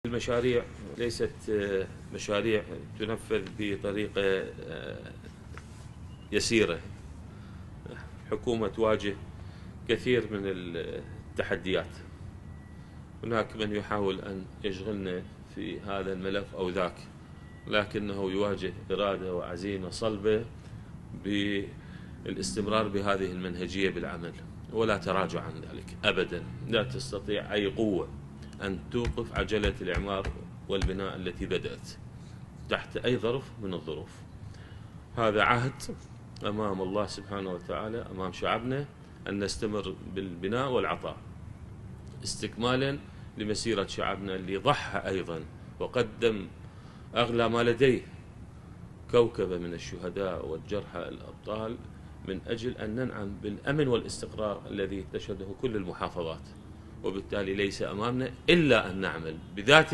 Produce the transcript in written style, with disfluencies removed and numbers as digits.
المشاريع ليست مشاريع تنفذ بطريقة يسيرة. الحكومة تواجه كثير من التحديات. هناك من يحاول أن يشغلنا في هذا الملف أو ذاك، لكنه يواجه إرادة وعزيمة صلبة بالاستمرار بهذه المنهجية بالعمل ولا تراجع عن ذلك أبدا. لا تستطيع أي قوة أن توقف عجلة الإعمار والبناء التي بدأت تحت أي ظرف من الظروف. هذا عهد أمام الله سبحانه وتعالى، أمام شعبنا، أن نستمر بالبناء والعطاء استكمالا لمسيرة شعبنا اللي ضحى أيضا وقدم أغلى ما لديه، كوكبة من الشهداء والجرحى الأبطال، من أجل أن ننعم بالأمن والاستقرار الذي تشهده كل المحافظات. وبالتالي ليس أمامنا إلا أن نعمل بذات